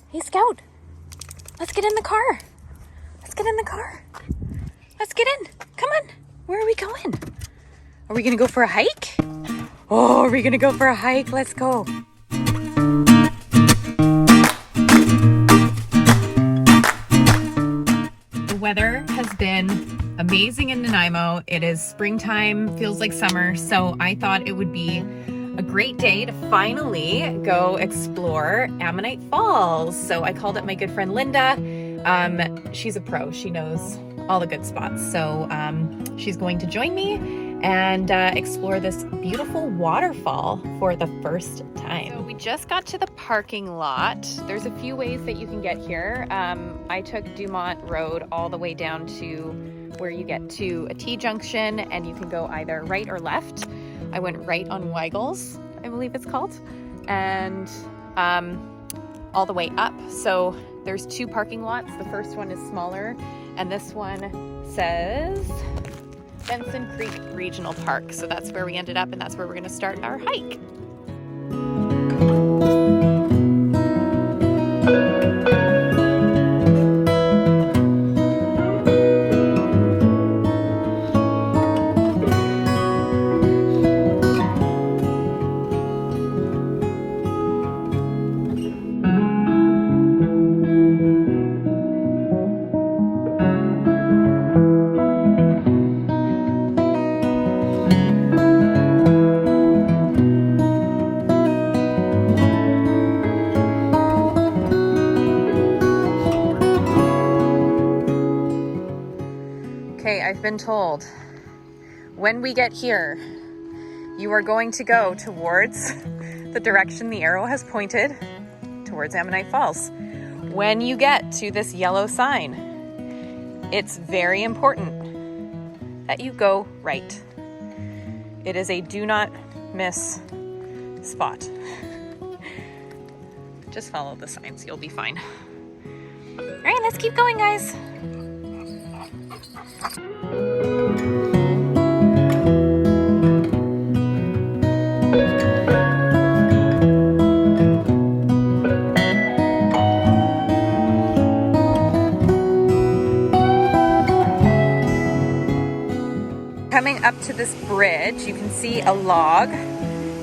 Hey, Scout. Let's get in the car. Let's get in the car. Let's get in. Come on. Where are we going? Are we going to go for a hike? Oh, are we going to go for a hike? Let's go. The weather has been amazing in Nanaimo. It is springtime, feels like summer, so I thought it would be a great day to finally go explore Ammonite Falls. So I called up my good friend Linda. She's a pro. She knows all the good spots. So she's going to join me and explore this beautiful waterfall for the first time. So we just got to the parking lot. There's a few ways that you can get here. I took Dumont Road all the way down to where you get to a T-junction, and you can go either right or left. I went right on Weigels, I believe it's called, and all the way up. So there's two parking lots. The first one is smaller, and this one says Benson Creek Regional Park. So that's where we ended up, and that's where we're going to start our hike. Okay, I've been told when we get here, you are going to go towards the direction the arrow has pointed, towards Ammonite Falls. When you get to this yellow sign, it's very important that you go right. It is a do not miss spot. Just follow the signs, you'll be fine. All right, let's keep going, guys. Coming up to this bridge, you can see a log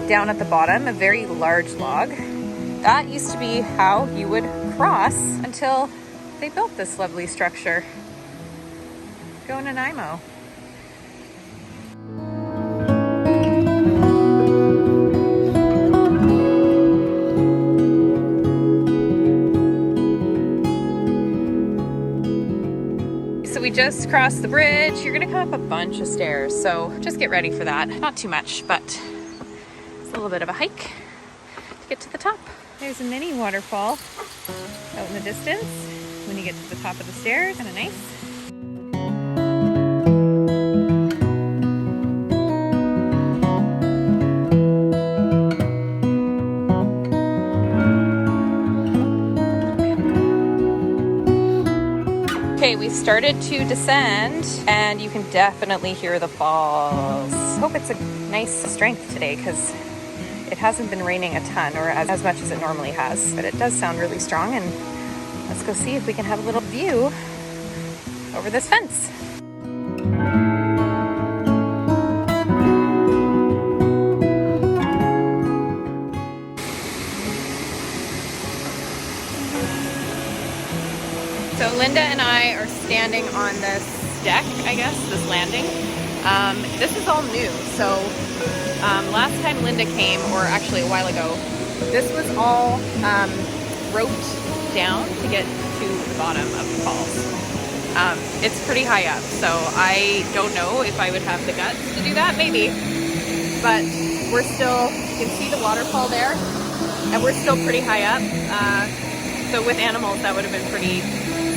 down at the bottom, a very large log. That used to be how you would cross until they built this lovely structure. Go Nanaimo. So we just crossed the bridge. You're gonna come up a bunch of stairs, so just get ready for that. Not too much, but it's a little bit of a hike to get to the top. There's a mini waterfall out in the distance when you get to the top of the stairs. Kind of nice. Okay, we started to descend, and you can definitely hear the falls. Hope it's a nice strength today, because it hasn't been raining a ton, or as much as it normally has, but it does sound really strong. And let's go see if we can have a little view over this fence. So Linda and I are standing on this deck, I guess, this landing. This is all new. So last time Linda came, or actually a while ago, this was all roped down to get to the bottom of the falls. It's pretty high up, so I don't know if I would have the guts to do that, maybe. But we're still, you can see the waterfall there, and we're still pretty high up. So with animals, that would have been pretty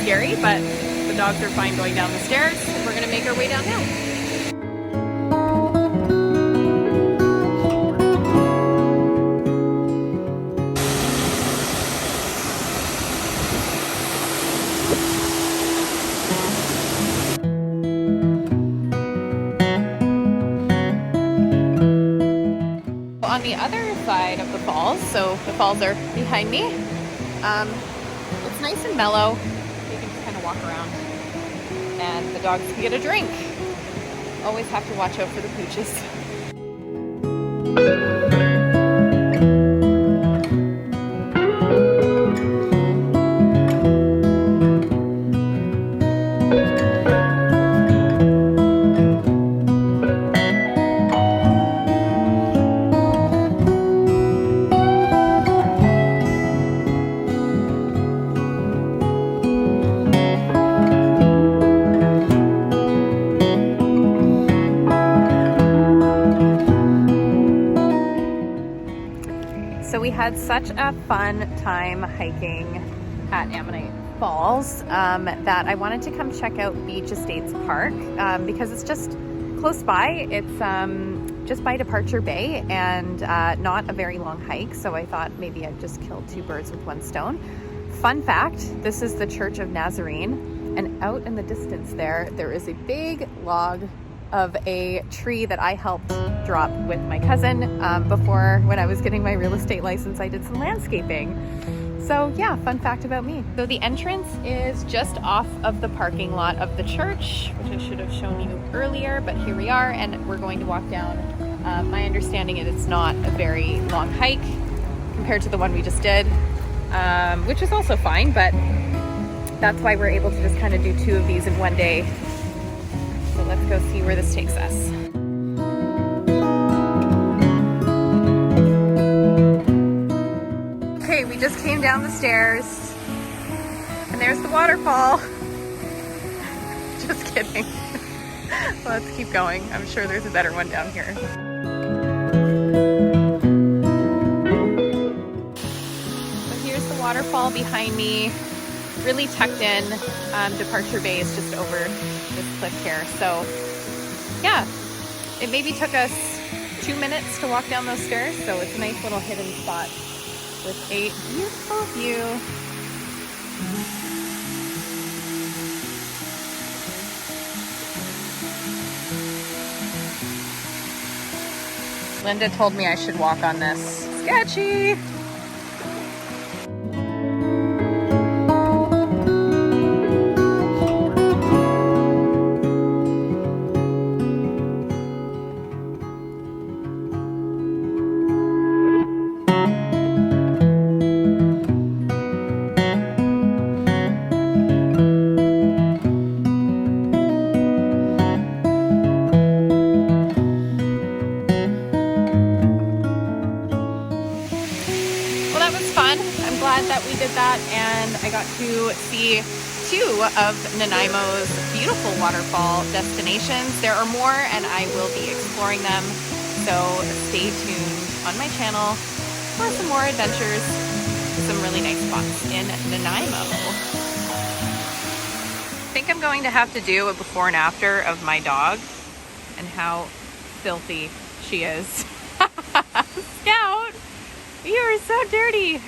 scary, but the dogs are fine going down the stairs, and we're gonna make our way down now. On the other side of the falls, so the falls are behind me, it's nice and mellow. You can just kind of walk around and the dogs can get a drink. Always have to watch out for the pooches. So we had such a fun time hiking at Ammonite Falls that I wanted to come check out Beach Estates Park because it's just close by. It's just by Departure Bay and not a very long hike. So I thought maybe I'd just kill two birds with one stone. Fun fact, this is the Church of Nazarene, and out in the distance there is a big log of a tree that I helped drop with my cousin before. When I was getting my real estate license, I did some landscaping. So yeah, fun fact about me. So the entrance is just off of the parking lot of the church, which I should have shown you earlier, but here we are, and we're going to walk down. My understanding is it's not a very long hike compared to the one we just did, which is also fine, but that's why we're able to just kind of do two of these in one day. So let's go see where this takes us. Okay, we just came down the stairs and there's the waterfall. Just kidding. Let's keep going. I'm sure there's a better one down here. So here's the waterfall behind me, really tucked in. Departure Bay is just over this cliff here. So yeah, it maybe took us 2 minutes to walk down those stairs. So it's a nice little hidden spot with a beautiful view. Linda told me I should walk on this. Sketchy! That we did that, and I got to see two of Nanaimo's beautiful waterfall destinations. There are more and I will be exploring them, so stay tuned on my channel for some more adventures, some really nice spots in Nanaimo. I think I'm going to have to do a before and after of my dog and how filthy she is. Scout, you are so dirty.